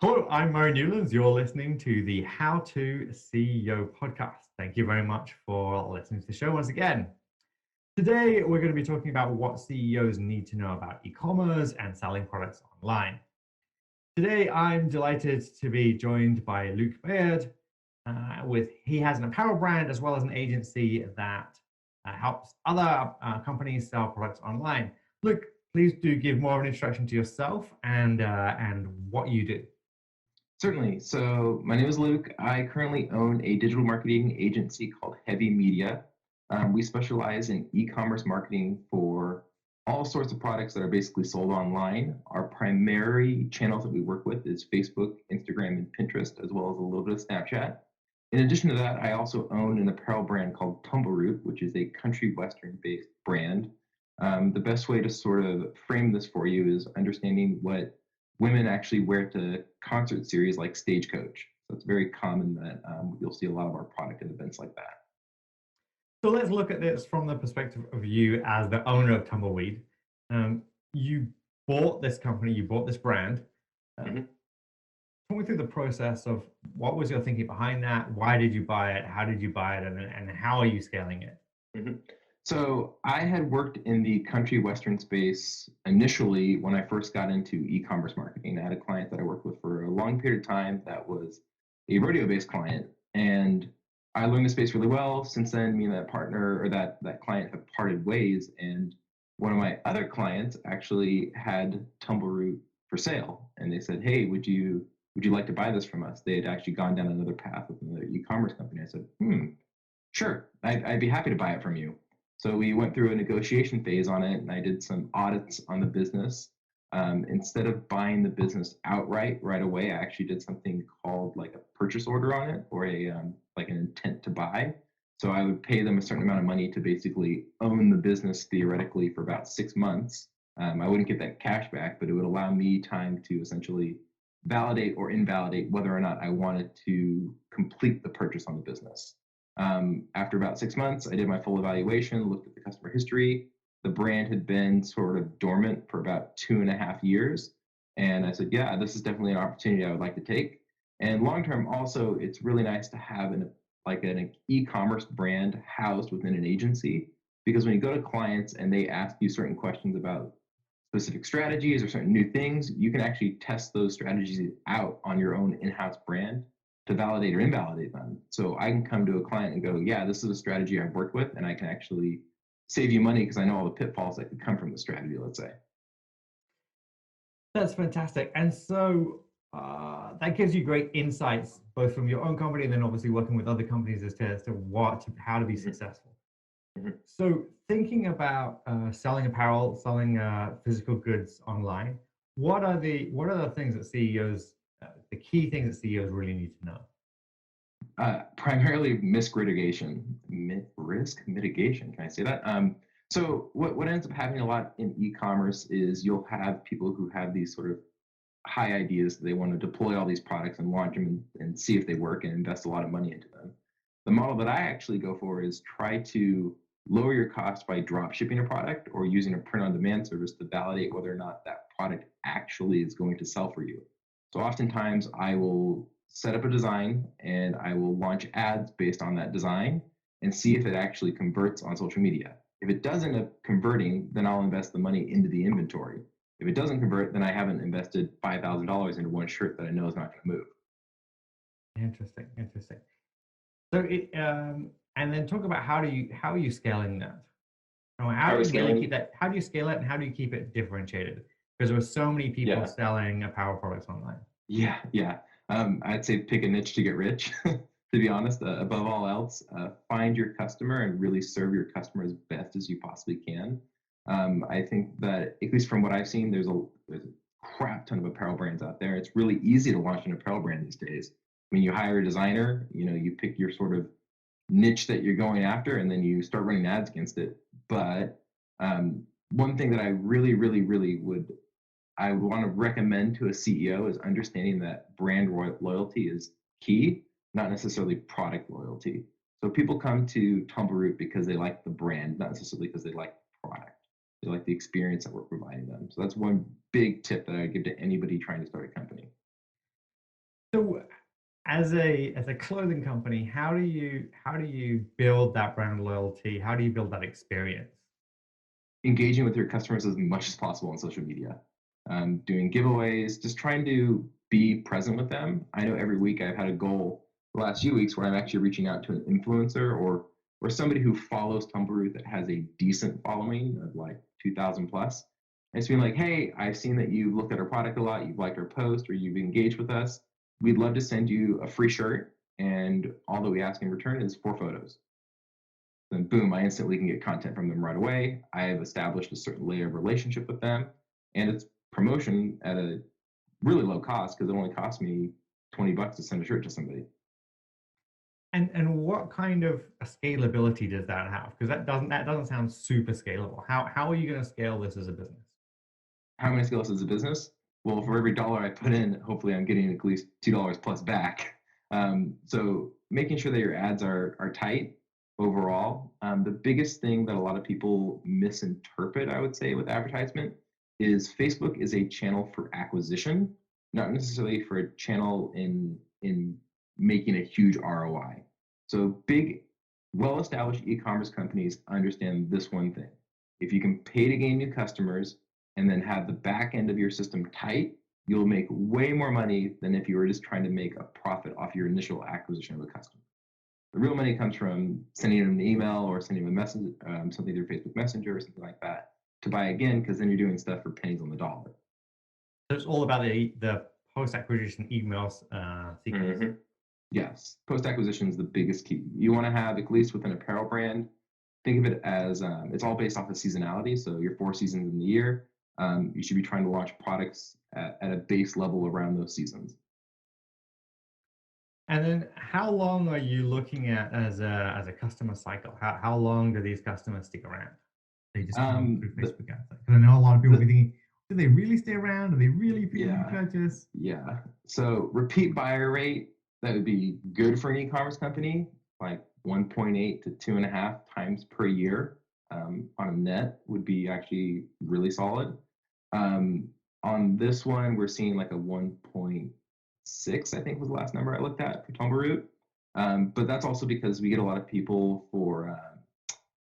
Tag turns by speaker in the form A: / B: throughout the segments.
A: Hello, I'm Murray Newlands. You're listening to the How to CEO podcast. Thank you very much for listening to the show once again. Today, we're going to be talking about what CEOs need to know about e-commerce and selling products online. Today, I'm delighted to be joined by Luke Bayard. He has an apparel brand as well as an agency that helps other companies sell products online. Luke, please do give more of an introduction to yourself and what you do.
B: Certainly. So my name is Luke. I currently own a digital marketing agency called Heavy Media. We specialize in e-commerce marketing for all sorts of products that are basically sold online. Our primary channels that we work with is Facebook, Instagram, and Pinterest, as well as a little bit of Snapchat. In addition to that, I also own an apparel brand called Tumbleroot, which is a country western based brand. The best way to sort of frame this for you is understanding what women actually wear to concert series like Stagecoach. So it's very common that you'll see a lot of our product at events like that.
A: So let's look at this from the perspective of you as the owner of Tumbleweed. You bought this company, you bought this brand.
B: Mhm.
A: Talk me through the process of what was your thinking behind that? Why did you buy it? How did you buy it? And how are you scaling it?
B: Mhm. So I had worked in the country western space initially when I first got into e-commerce marketing. I had a client that I worked with for a long period of time that was a rodeo-based client, and I learned the space really well. Since then, me and that partner or that client have parted ways, and one of my other clients actually had Tumbleroot for sale, and they said, "Hey, would you like to buy this from us?" They had actually gone down another path with another e-commerce company. I said, sure, I'd be happy to buy it from you. So we went through a negotiation phase on it, and I did some audits on the business. Instead of buying the business outright right away, I actually did something called like a purchase order on it, or a like an intent to buy. So I would pay them a certain amount of money to basically own the business theoretically for about 6 months. I wouldn't get that cash back, but it would allow me time to essentially validate or invalidate whether or not I wanted to complete the purchase on the business. After about 6 months, I did my full evaluation, looked at the customer history. The brand had been sort of dormant for about 2.5 years. And I said, yeah, this is definitely an opportunity I would like to take. And long term, also, it's really nice to have an e-commerce brand housed within an agency, because when you go to clients and they ask you certain questions about specific strategies or certain new things, you can actually test those strategies out on your own in-house brand to validate or invalidate them. So I can come to a client and go, yeah, this is a strategy I've worked with, and I can actually save you money because I know all the pitfalls that could come from the strategy, let's say.
A: That's fantastic. And so that gives you great insights, both from your own company and then obviously working with other companies as to how to be
B: Mhm,
A: successful.
B: mhm.
A: So thinking about selling apparel, selling physical goods online, what are the things that CEOs, the key things that CEOs really need to know?
B: Primarily risk mitigation. Can I say that? So what ends up happening a lot in e-commerce is you'll have people who have these sort of high ideas. They want to deploy all these products and launch them and see if they work and invest a lot of money into them. The model that I actually go for is try to lower your cost by drop shipping a product or using a print on demand service to validate whether or not that product actually is going to sell for you. So oftentimes I will set up a design and I will launch ads based on that design and see if it actually converts on social media. If it does end up converting, then I'll invest the money into the inventory. If it doesn't convert, then I haven't invested $5,000 into one shirt that I know is not going to move.
A: Interesting, interesting. So and then talk about how are you scaling that? How
B: How
A: do
B: are we
A: you really keep
B: scaling?
A: that? How do you scale it, and how do you keep it differentiated? Because there are so many people
B: Yeah,
A: selling apparel products online.
B: yeah. I'd say pick a niche to get rich. To be honest, above all else, find your customer and really serve your customer as best as you possibly can. I think that, at least from what I've seen, there's a crap ton of apparel brands out there. It's really easy to launch an apparel brand these days. I mean, you hire a designer, you pick your sort of niche that you're going after, and then you start running ads against it. But one thing that I would want to recommend to a CEO is understanding that brand loyalty is key, not necessarily product loyalty. So people come to Tumbleroot because they like the brand, not necessarily because they like the product. They like the experience that we're providing them. So that's one big tip that I give to anybody trying to start a company.
A: So as a clothing company, how do you build that brand loyalty? How do you build that experience?
B: Engaging with your customers as much as possible on social media, doing giveaways, just trying to be present with them. I know every week I've had a goal the last few weeks where I'm actually reaching out to an influencer or somebody who follows Tumbleroot that has a decent following of like 2,000 plus. And it's being like, hey, I've seen that you've looked at our product a lot, you've liked our post, or you've engaged with us. We'd love to send you a free shirt, and all that we ask in return is 4 photos. Then boom, I instantly can get content from them right away. I have established a certain layer of relationship with them, and it's promotion at a really low cost because it only costs me $20 to send a shirt to somebody.
A: And what kind of a scalability does that have? Because that doesn't sound super scalable. How are you going to scale this as a business?
B: How many scales is a business? Well, for every dollar I put in, hopefully I'm getting at least $2 plus back. So making sure that your ads are tight overall. The biggest thing that a lot of people misinterpret, I would say, with advertisement is Facebook is a channel for acquisition, not necessarily for a channel in making a huge ROI. So big, well-established e-commerce companies understand this one thing. If you can pay to gain new customers and then have the back end of your system tight, you'll make way more money than if you were just trying to make a profit off your initial acquisition of a customer. The real money comes from sending them an email or sending them a message, something through Facebook Messenger or something like that to buy again, because then you're doing stuff for pennies on the dollar.
A: So it's all about the post acquisition emails sequence.
B: Mm-hmm. Yes, post acquisition is the biggest key. You want to have, at least with an apparel brand, think of it as it's all based off of seasonality. So your 4 seasons in the year, you should be trying to launch products at a base level around those seasons.
A: And then how long are you looking at as a customer cycle? How long do these customers stick around? They just come through
B: The,
A: Facebook ads. Because I know a lot of people will be
B: the
A: thinking, do they really stay around? Do they really
B: yeah,
A: purchase?
B: yeah. So repeat buyer rate, that would be good for an e-commerce company, like 1.8 to 2.5 times per year on a net would be actually really solid. Um, on this one, we're seeing like a 1.6, I think was the last number I looked at for Tumbleroot. But that's also because we get a lot of people for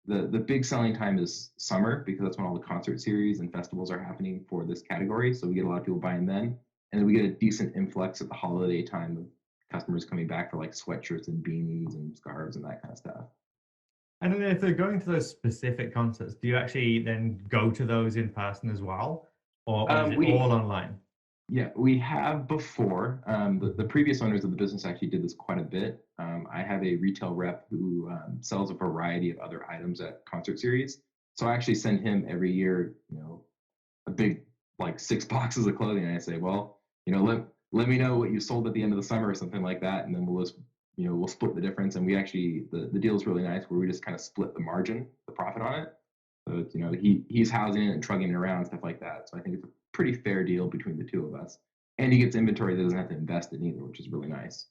B: the big selling time is summer because that's when all the concert series and festivals are happening for this category. So we get a lot of people buying then. And then we get a decent influx at the holiday time of customers coming back for like sweatshirts and beanies and scarves and that kind of stuff.
A: And then if they're going to those specific concerts, do you actually then go to those in person as well? Or is it
B: We
A: all online?
B: Yeah, we have before. The previous owners of the business actually did this quite a bit. I have a retail rep who sells a variety of other items at concert series. So I actually send him every year, a big like 6 boxes of clothing, and I say, well, let me know what you sold at the end of the summer or something like that, and then we'll just, we'll split the difference. And we actually the deal is really nice where we just kind of split the margin, the profit on it. So it's, he's housing it and trucking it around, stuff like that. So I think it's a pretty fair deal between the two of us. And he gets inventory that doesn't have to invest in either, which is really nice.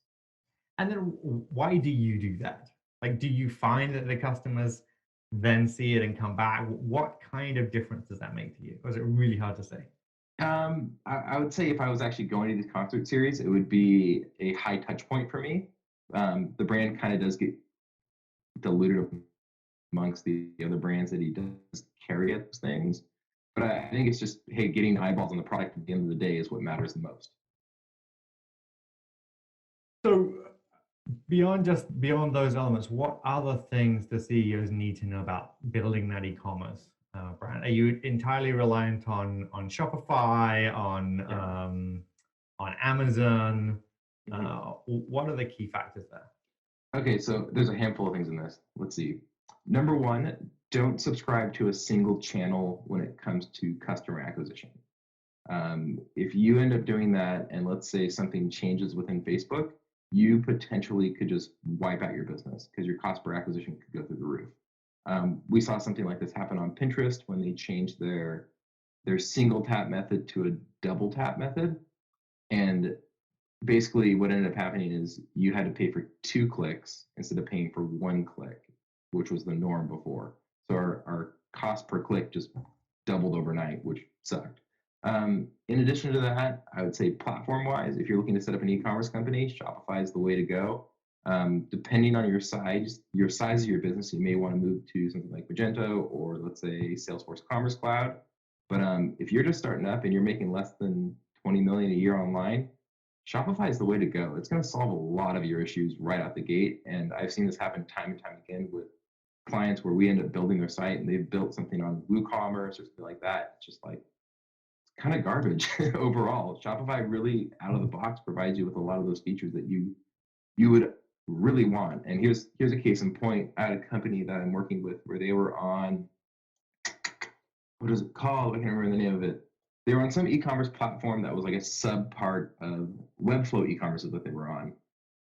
A: And then why do you do that? Like, do you find that the customers then see it and come back? What kind of difference does that make to you? Or is it really hard to say?
B: I would say if I was actually going to these concert series, it would be a high touch point for me. The brand kind of does get diluted amongst the other brands that he does carry at those things. But I think it's just, hey, getting eyeballs on the product at the end of the day is what matters the most.
A: So beyond those elements, what other things do CEOs need to know about building that e-commerce brand? Are you entirely reliant on Shopify,
B: Yeah.
A: on Amazon?
B: Mm-hmm.
A: What are the key factors there?
B: Okay, so there's a handful of things in this. Let's see. Number one, don't subscribe to a single channel when it comes to customer acquisition. If you end up doing that, and let's say something changes within Facebook, you potentially could just wipe out your business because your cost per acquisition could go through the roof. We saw something like this happen on Pinterest when they changed their single tap method to a double tap method, and basically what ended up happening is you had to pay for 2 clicks instead of paying for 1 click, which was the norm before. So our cost per click just doubled overnight, which sucked. In addition to that, I would say platform-wise, if you're looking to set up an e-commerce company, Shopify is the way to go. Depending on your size of your business, you may want to move to something like Magento or let's say Salesforce Commerce Cloud. But if you're just starting up and you're making less than 20 million a year online, Shopify is the way to go. It's going to solve a lot of your issues right out the gate. And I've seen this happen time and time again with clients where we end up building their site and they've built something on WooCommerce or something like that. It's just like kind of garbage overall. Shopify really out of the box provides you with a lot of those features that you would really want. And here's a case in point. I had a company that I'm working with where they were on, what is it called? I can't remember the name of it. They were on some e-commerce platform that was like a sub part of Webflow e-commerce is what they were on.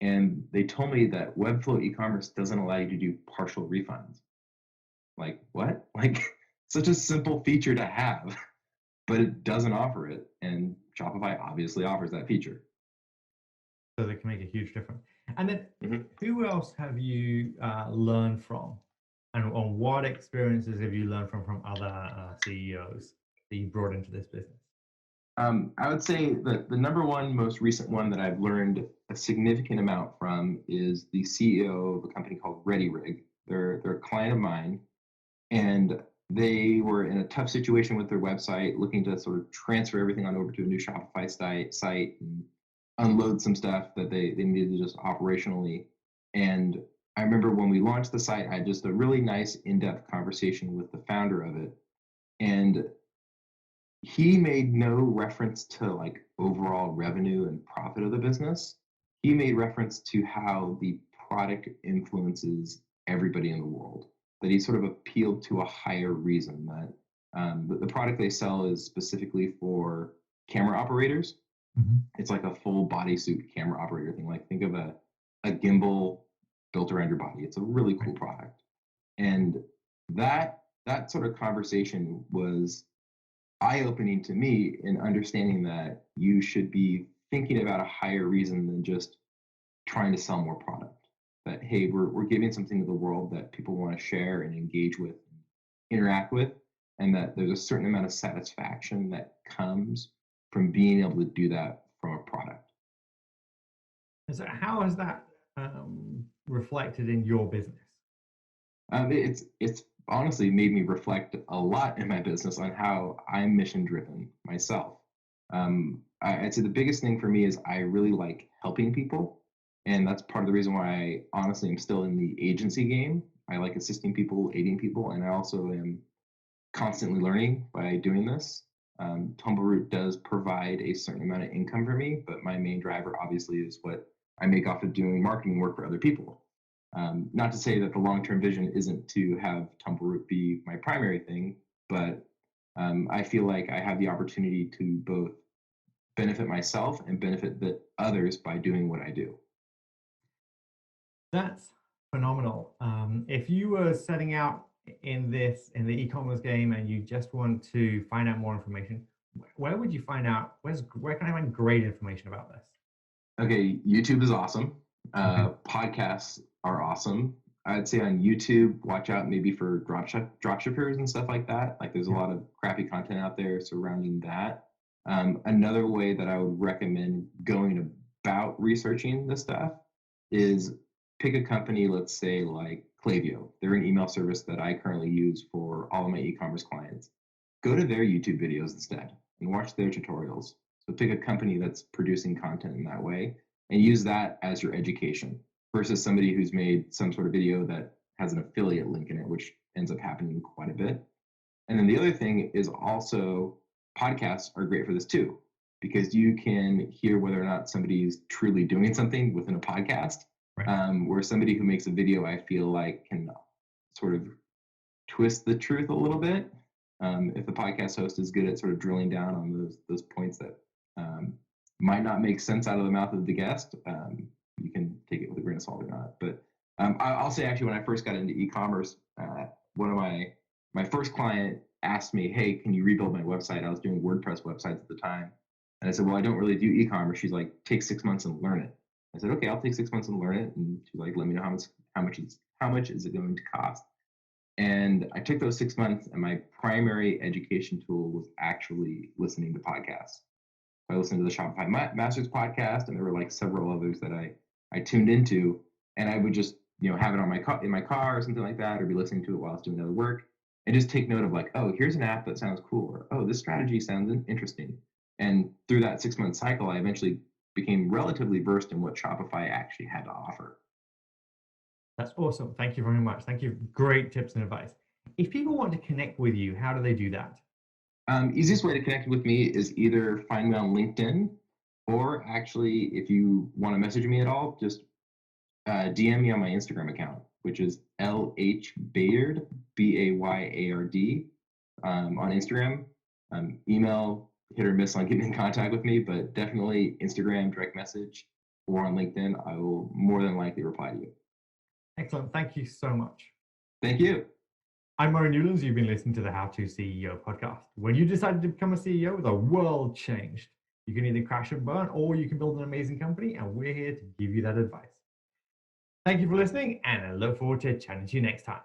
B: And they told me that Webflow e-commerce doesn't allow you to do partial refunds. Like what? Like such a simple feature to have, but it doesn't offer it. And Shopify obviously offers that feature.
A: So they can make a huge difference. And then
B: Mhm.
A: who else have you learned from? And on what experiences have you learned from other CEOs that you brought into this business?
B: I would say that the number one most recent one that I've learned a significant amount from is the CEO of a company called ReadyRig. They're a client of mine, and they were in a tough situation with their website, looking to sort of transfer everything on over to a new Shopify site and unload some stuff that they needed just operationally. And I remember when we launched the site, I had just a really nice in-depth conversation with the founder of it. And he made no reference to like overall revenue and profit of the business. He made reference to how the product influences everybody in the world. That he sort of appealed to a higher reason that the product they sell is specifically for camera operators.
A: Mhm.
B: It's like a full bodysuit camera operator thing. Like think of a gimbal built around your body. It's a really cool product. And that sort of conversation was eye-opening to me in understanding that you should be thinking about a higher reason than just trying to sell more product. That hey, we're giving something to the world that people want to share and engage with, interact with, and that there's a certain amount of satisfaction that comes from being able to do that from a product.
A: And so how has that reflected in your business?
B: It's honestly made me reflect a lot in my business on how I'm mission driven myself. I'd say the biggest thing for me is I really like helping people, and that's part of the reason why I honestly am still in the agency game. I like assisting people, aiding people, and I also am constantly learning by doing this. Tumbleroot does provide a certain amount of income for me, but my main driver obviously is what I make off of doing marketing work for other people. Not to say that the long-term vision isn't to have Tumbleroot be my primary thing, but I feel like I have the opportunity to both benefit myself and benefit the others by doing what I do.
A: That's phenomenal. If you were setting out in the e-commerce game and you just want to find out more information, where would you find out? Where can I find great information about this?
B: Okay, YouTube is awesome.
A: Okay.
B: Podcasts are awesome. I'd say on YouTube, watch out maybe for dropshippers and stuff like that. Like there's a
A: Yeah.
B: lot of crappy content out there surrounding that. Another way that I would recommend going about researching this stuff is pick a company, let's say like Klaviyo. They're an email service that I currently use for all of my e-commerce clients. Go to their YouTube videos instead and watch their tutorials. So pick a company that's producing content in that way and use that as your education versus somebody who's made some sort of video that has an affiliate link in it, which ends up happening quite a bit. And then the other thing is also podcasts are great for this too, because you can hear whether or not somebody's truly doing something within a podcast.
A: Right.
B: Where somebody who makes a video, I feel like can sort of twist the truth a little bit. If the podcast host is good at sort of drilling down on those points that might not make sense out of the mouth of the guest, you can take it with a grain of salt or not. But I'll say actually, when I first got into e-commerce, one of my first client asked me, "Hey, can you rebuild my website?" I was doing WordPress websites at the time, and I said, "Well, I don't really do e-commerce." She's like, "Take 6 months and learn it." I said, "Okay, I'll take 6 months and learn it." And she's like, "Let me know how much is it going to cost?" And I took those 6 months, and my primary education tool was actually listening to podcasts. I listened to the Shopify Masters podcast, and there were like several others that I tuned into, and I would just have it on in my car or something like that, or be listening to it while I was doing other work, and just take note of like, oh, here's an app that sounds cool, or oh, this strategy sounds interesting. And through that 6 month cycle, I eventually became relatively versed in what Shopify actually had to offer.
A: That's awesome. Thank you very much. Thank you. Great tips and advice. If people want to connect with you, how do they do that?
B: Easiest way to connect with me is either find me on LinkedIn, or actually, if you want to message me at all, just DM me on my Instagram account, which is LH Bayard, Bayard, on Instagram. Email, hit or miss on getting in contact with me, but definitely Instagram, direct message, or on LinkedIn. I will more than likely reply to you.
A: Excellent. Thank you so much.
B: Thank you.
A: I'm Murray Newlands. You've been listening to the How to CEO podcast. When you decided to become a CEO, the world changed. You can either crash and burn, or you can build an amazing company, and we're here to give you that advice. Thank you for listening, and I look forward to chatting to you next time.